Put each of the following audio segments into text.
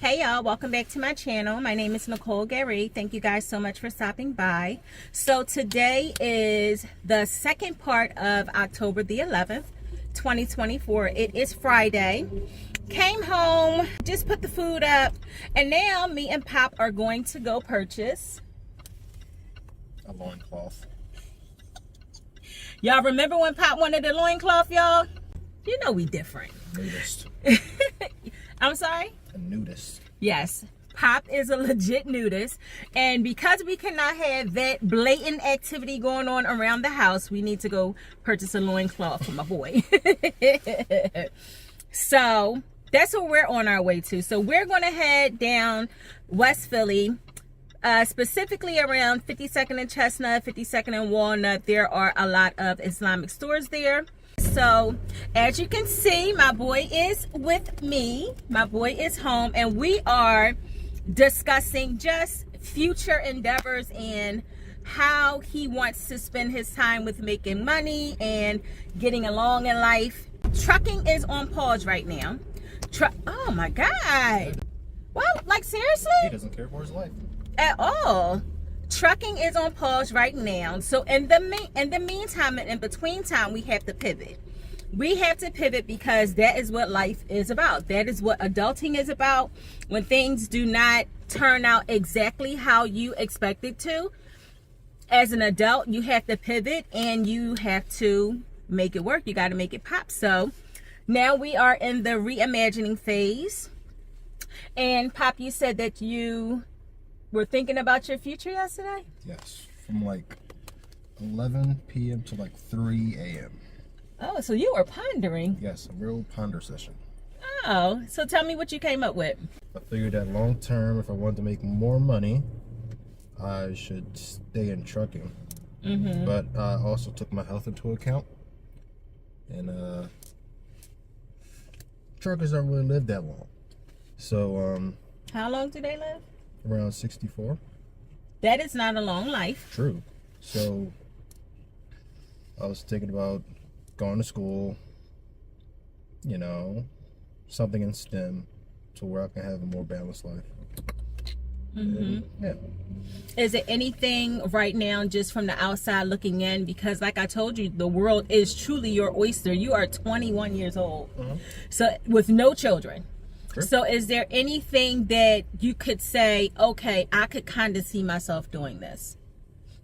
Hey y'all, welcome back to my channel. My name is Nicole Gari. Thank you guys so much for stopping by. So today is the second part of October the 11th, 2024. It is Friday. Came home, just put the food up, and now me and Pop are going to go purchase a loincloth. Y'all remember when Pop wanted a loincloth, y'all? You know we different. Nudist. I'm sorry? A nudist. Yes. Pop is a legit nudist, and because we cannot have that blatant activity going on around the house, we need to go purchase a loincloth for my boy. So that's what we're on our way to. So we're going to head down West Philly, specifically around 52nd and Chestnut, 52nd and Walnut. There are a lot of Islamic stores there. So as you can see, my boy is with me. My boy is home, and we are discussing just future endeavors and how he wants to spend his time with making money and getting along in life. Trucking is on pause right now. Oh my God. Well, like seriously? He doesn't care for his life at all. Trucking is on pause right now. So in the meantime and in between time, we have to pivot. We have to pivot because that is what life is about. That is what adulting is about. When things do not turn out exactly how you expect it to, as an adult, you have to pivot and you have to make it work. You got to make it pop. So now we are in the reimagining phase. And Pop, you said that you were thinking about your future yesterday? Yes, from like 11 p.m. to like 3 a.m. Oh, so you were pondering. Yes, a real ponder session. Oh, so tell me what you came up with. I figured that long term, if I wanted to make more money, I should stay in trucking. Mm-hmm. But I also took my health into account. And truckers don't really live that long. So, how long do they live? Around 64. That is not a long life. True. So I was thinking about going to school, you know, something in STEM to where I can have a more balanced life. Mm-hmm. Yeah. Is it anything right now just from the outside looking in? Because like I told you, the world is truly your oyster. You are 21 years old. Mm-hmm. So with no children. Sure. So is there anything that you could say, okay, I could kind of see myself doing this?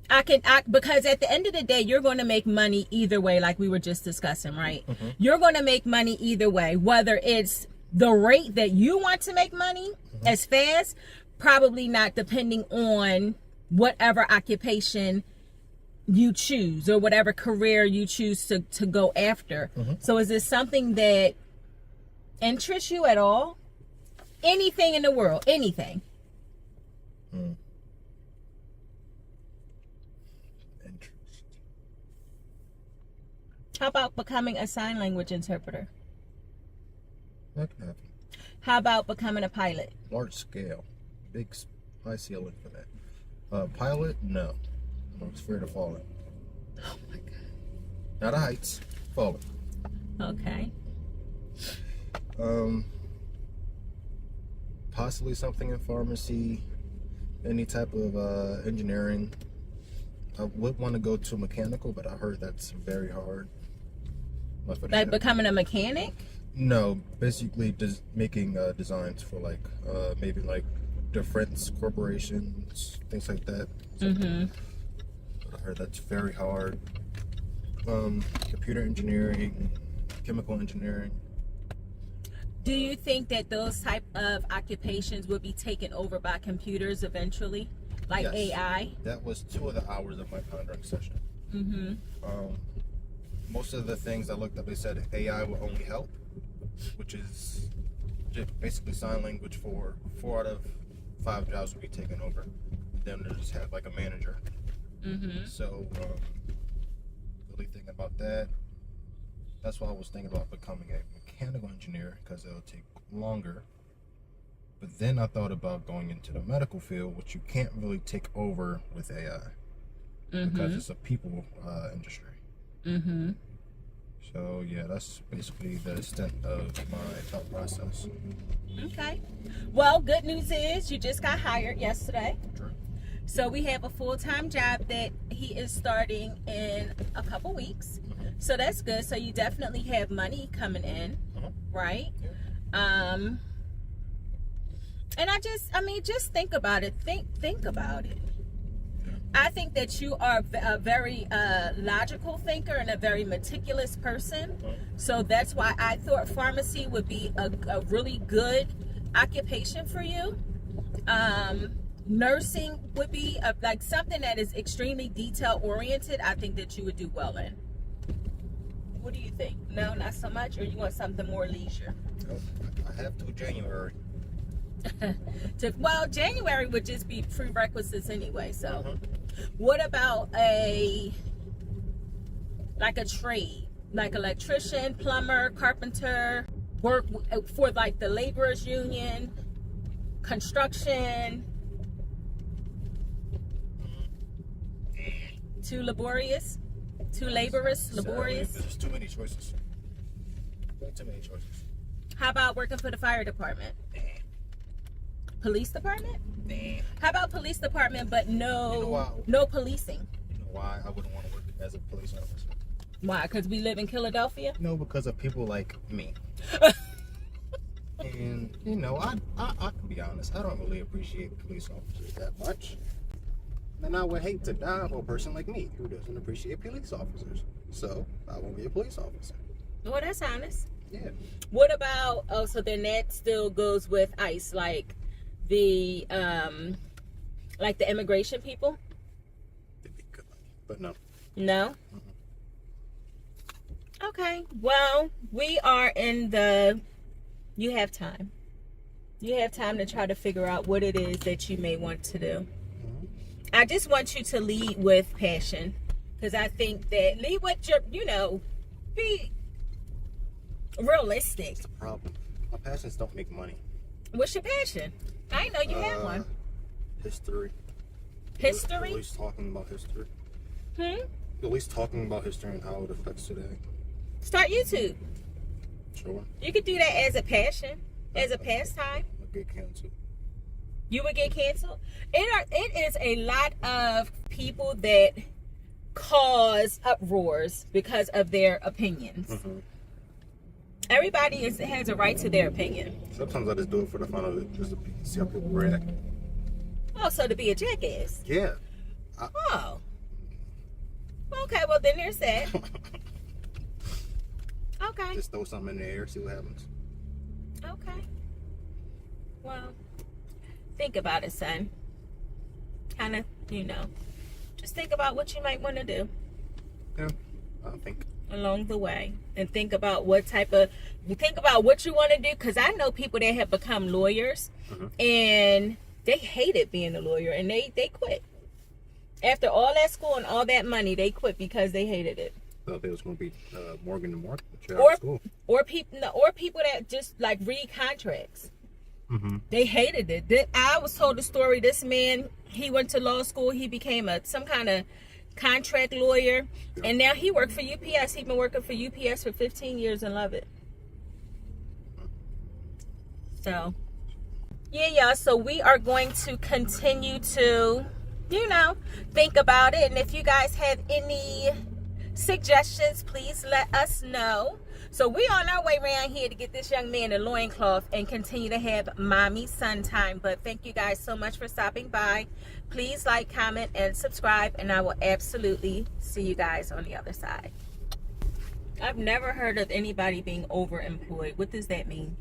Because at the end of the day, you're going to make money either way, like we were just discussing, right? Mm-hmm. You're going to make money either way, whether it's the rate that you want to make money as fast, probably not, depending on whatever occupation you choose or whatever career you choose to go after. Mm-hmm. So is this something that interests you at all? Anything in the world, anything. Interest. How about becoming a sign language interpreter? That can happen. How about becoming a pilot? Large scale, big, high ceiling for that. Pilot, no. I'm scared of falling. Oh my God. Not of heights, falling. Okay. Possibly something in pharmacy, any type of engineering. I would want to go to mechanical, but I heard that's very hard. Like becoming a mechanic? No, basically just making designs for like maybe like defense corporations, things like that. Mm-hmm. But I heard that's very hard. Computer engineering, chemical engineering. Do you think that those type of occupations will be taken over by computers eventually, like yes. AI? That was 2 of the hours of my pondering session. Mm-hmm. Most of the things I looked up, they said AI will only help, which is just basically sign language for 4 out of 5 jobs will be taken over. Then they'll just have like a manager. Mm-hmm. So, really thinking about that. That's why I was thinking about becoming a mechanical engineer, because it'll take longer. But then I thought about going into the medical field, which you can't really take over with AI, because it's a people industry. Mm-hmm. So yeah, that's basically the extent of my thought process. Okay. Well, good news is you just got hired yesterday. True. So we have a full-time job that he is starting in a couple weeks. So that's good. So you definitely have money coming in, right? Yeah. And just think about it. Think about it. I think that you are a very logical thinker and a very meticulous person. So that's why I thought pharmacy would be a really good occupation for you. Nursing would be like something that is extremely detail oriented. I think that you would do well in. What do you think? No, not so much, or you want something more leisure? Oh, I have till January. Well, January would just be prerequisites anyway. So, what about a trade, like electrician, plumber, carpenter, work for like the laborers union, construction? Too laborious? Too laborious? Laborious? There's too many choices. Way too many choices. How about working for the fire department? Police department? How about police department but no policing? You know why I wouldn't want to work as a police officer? Why? Because we live in Philadelphia? No, because of people like me. And you know, I can be honest, I don't really appreciate police officers that much. And I would hate to die for a person like me who doesn't appreciate police officers. So I won't be a police officer. Well, that's honest. Yeah. What about, so then that still goes with ICE, like the immigration people? It'd be good, but no. No? Okay. Well, we are in you have time. You have time to try to figure out what it is that you may want to do. I just want you to lead with passion, because I think that lead with your, be realistic. That's the problem. My passions don't make money. What's your passion? I didn't know you had one. History. History? At least talking about history. At least talking about history and how it affects today. Start YouTube. Sure. You could do that as a passion, as a pastime. I'll get canceled. You would get canceled? It is a lot of people that cause uproars because of their opinions. Everybody has a right to their opinion. Sometimes I just do it for the fun of it, just to see how people react. Oh, so to be a jackass? Yeah. Oh. Okay, well then there's that. Okay. Just throw something in the air, see what happens. Okay. Well, think about it, son. Kind of, just think about what you might want to do. Yeah, I think. Along the way. And think about what you want to do. Because I know people that have become lawyers and they hated being a lawyer and they quit. After all that school and all that money, they quit because they hated it. Thought they was going to be Morgan and Mark. Or people that just like read contracts. They hated it. I was told the story. This man, he went to law school. He became some kind of contract lawyer, and now he worked for UPS. He's been working for UPS for 15 years and love it. So, yeah. So we are going to continue to, think about it. And if you guys have any suggestions, please let us know. So we're on our way around here to get this young man a loincloth and continue to have mommy son time. But thank you guys so much for stopping by. Please like, comment, and subscribe, and I will absolutely see you guys on the other side. I've never heard of anybody being overemployed. What does that mean?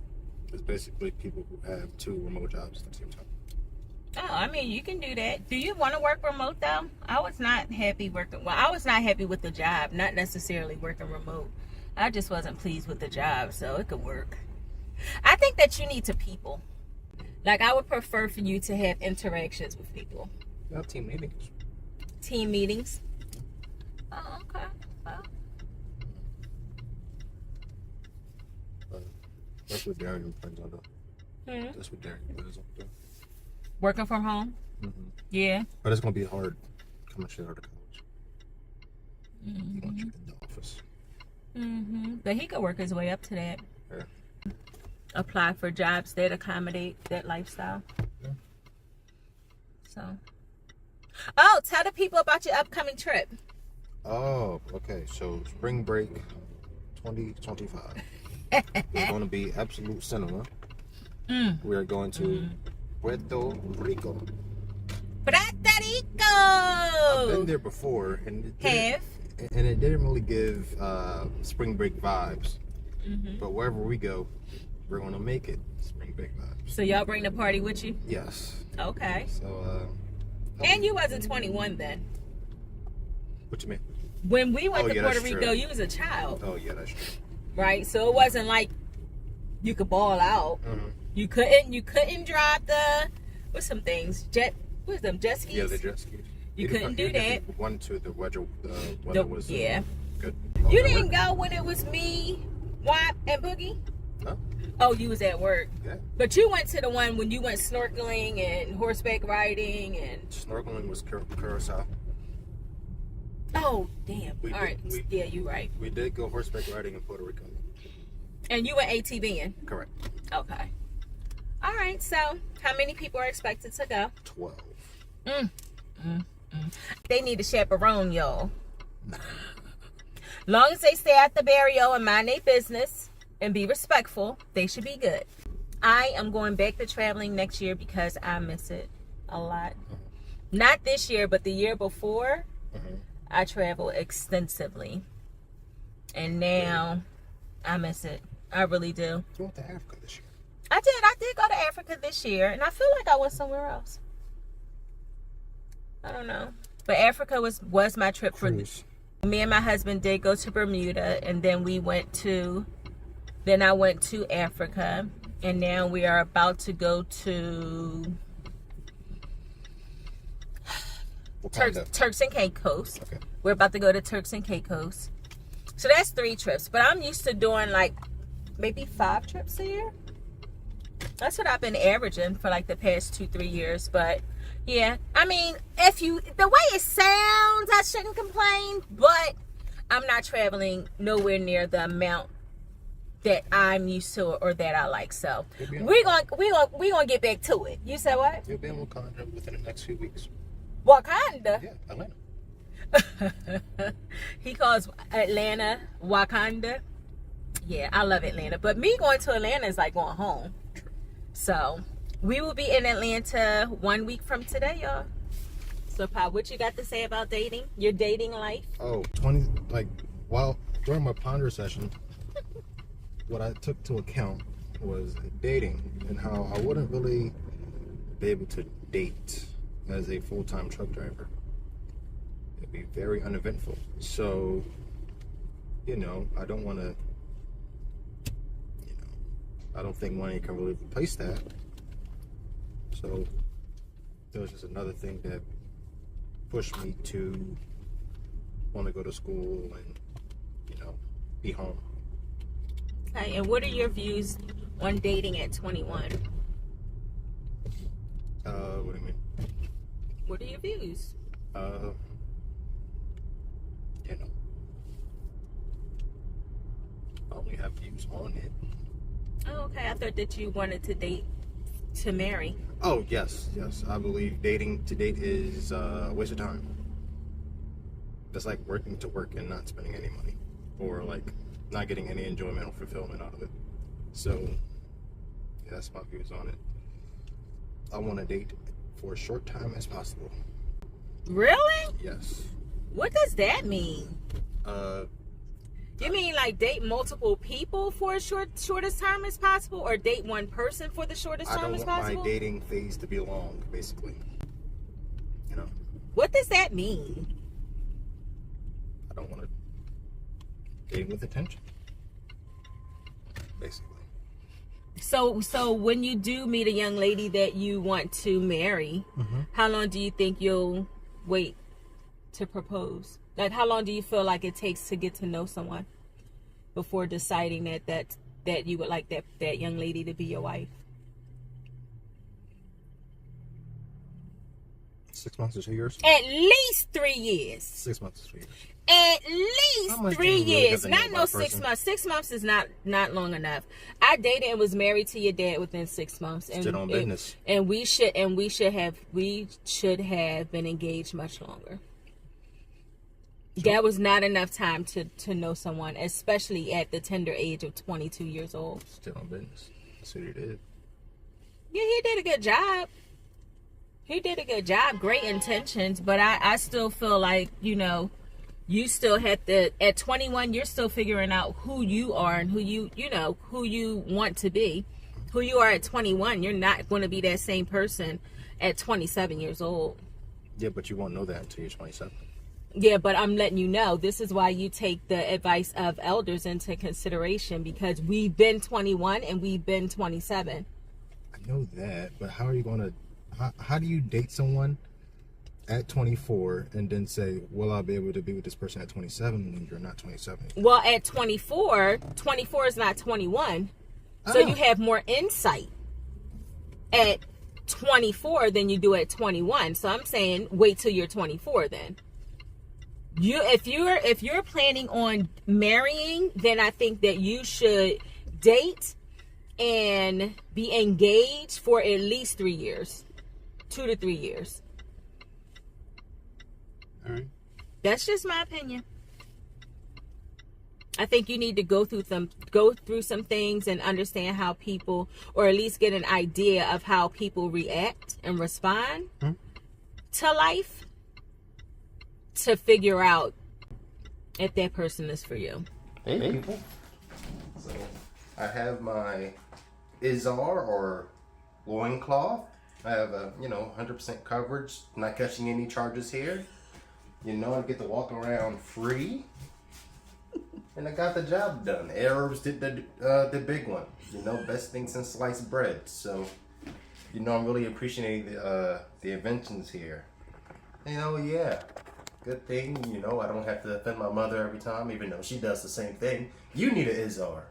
It's basically people who have two remote jobs at the same time. Oh, you can do that. Do you want to work remote though? I was not happy with the job, not necessarily working remote. I just wasn't pleased with the job, so it could work. I think that you need to people. Like, I would prefer for you to have interactions with people. Yeah, team meetings. Team meetings? Oh, okay. Well. That's what Darren and friends are doing. That's what Darren does up there. Working from home? Yeah. But it's going to be hard coming straight out of college. You want you in the office. But he could work his way up to that. Yeah. Apply for jobs that accommodate that lifestyle. Yeah. So. Oh, tell the people about your upcoming trip. Oh, okay. So spring break 2025. It's going to be absolute cinema. We are going to Puerto Rico. Puerto Rico! I've been there before, and it didn't really give spring break vibes. But wherever we go, we're going to make it spring break vibes. So y'all bring the party with you? Yes. Okay. So, and you wasn't 21 then. What you mean? When we went to Puerto Rico, true. you was a child. Oh, yeah, that's true. Right? So it wasn't like you could ball out. You couldn't drive the, what's some things? Jet skis? Yeah, the jet skis. You couldn't do that. One to the weather was good. You didn't go when it was me, Wap, and Boogie? No. Oh, you was at work. Yeah. But you went to the one when you went snorkeling and horseback riding and... Snorkeling was Curacao. Oh, damn. All right. Yeah, you're right. We did go horseback riding in Puerto Rico. And you went ATVing? Correct. Okay. All right. So, how many people are expected to go? 12. They need a chaperone, y'all. Long as they stay at the barrio and mind their business and be respectful, they should be good. I am going back to traveling next year because I miss it a lot. Not this year, but the year before, I traveled extensively. And now I miss it. I really do. You went to Africa this year. I did go to Africa this year, and I feel like I went somewhere else. I don't know. But Africa was my trip for Cruise. me and my husband did go to Bermuda, and then I went to Africa, and now we are about to go to Turks and Caicos. Okay. We're about to go to Turks and Caicos. So that's 3 trips, but I'm used to doing like maybe 5 trips a year. That's what I've been averaging for like the past 2-3 years. But yeah, I mean, the way it sounds, I shouldn't complain, but I'm not traveling nowhere near the amount that I'm used to or that I like. So we're gonna get back to it. You said what? You'll be in Wakanda within the next few weeks. Wakanda? Yeah, Atlanta. He calls Atlanta Wakanda. Yeah, I love Atlanta, but me going to Atlanta is like going home. True. So we will be in Atlanta 1 week from today, y'all. So Pa, what you got to say about dating? Your dating life? During my ponder session, what I took to account was dating and how I wouldn't really be able to date as a full-time truck driver. It'd be very uneventful. So, I don't want to, I don't think money can really replace that. So, there was just another thing that pushed me to want to go to school and, be home. Okay, and what are your views on dating at 21? What do you mean? What are your views? I only have views on it. Oh, okay. I thought that you wanted to date to marry. Oh, yes. I believe dating to date is a waste of time. That's like working to work and not spending any money. Or like not getting any enjoyment or fulfillment out of it. So, yeah, that's my views on it. I want to date for as short time as possible. Really? Yes. What does that mean? You mean like date multiple people for as shortest time as possible, or date one person for the shortest time as possible? I don't want my dating phase to be long, basically. What does that mean? I don't want to date with attention, basically. So when you do meet a young lady that you want to marry, how long do you think you'll wait to propose? Like, how long do you feel like it takes to get to know someone before deciding that you would like that young lady to be your wife? 6 months to 2 years? At least 3 years. 6 months to 2 years. At least 3 years. Not no 6 months. 6 months is not long enough. I dated and was married to your dad within 6 months. And Still on business. And we should have been engaged much longer. Sure. That was not enough time to know someone, especially at the tender age of 22 years old. Still on business. That's what he did. Yeah, he did a good job. He did a good job. Great intentions. But I still feel like, you know, you still had to, at 21, you're still figuring out who you are and who you want to be. Who you are at 21, you're not going to be that same person at 27 years old. Yeah, but you won't know that until you're 27. Yeah, but I'm letting you know, this is why you take the advice of elders into consideration, because we've been 21 and we've been 27. I know that, but how are you going to, how do you date someone at 24 and then say, well, I'll be able to be with this person at 27 when you're not 27? Well, at 24 is not 21. So you have more insight at 24 than you do at 21. So I'm saying wait till you're 24 then. If you're planning on marrying, then I think that you should date and be engaged for at least 3 years. 2 to 3 years. All right. That's just my opinion. I think you need to go through some things and understand how people, or at least get an idea of how people react and respond to life, to figure out if that person is for you. Hey people. So I have my Izar or loincloth. I have a 100% coverage, not catching any charges here. You know, I get to walk around free. And I got the job done. Arabs did the big one. You know, best thing since sliced bread. So, you know, I'm really appreciating the inventions here. You know, yeah. Good thing, you know, I don't have to offend my mother every time, even though she does the same thing. You need an Izar.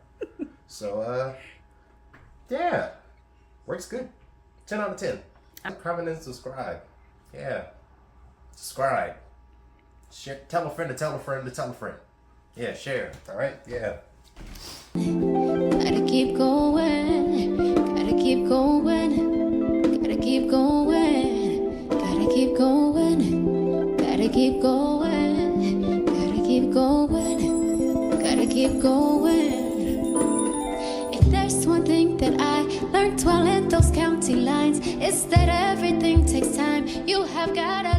So, yeah. Works good. 10 out of 10. Comment and subscribe. Yeah. Subscribe. Share, tell a friend to tell a friend to tell a friend. Yeah, share. All right? Yeah. Gotta keep going. Gotta keep going. Gotta keep going. Gotta keep going. Gotta keep going. Gotta keep going. Gotta keep going. If there's one thing that I learned while in those county lines, it's that everything takes time. You have gotta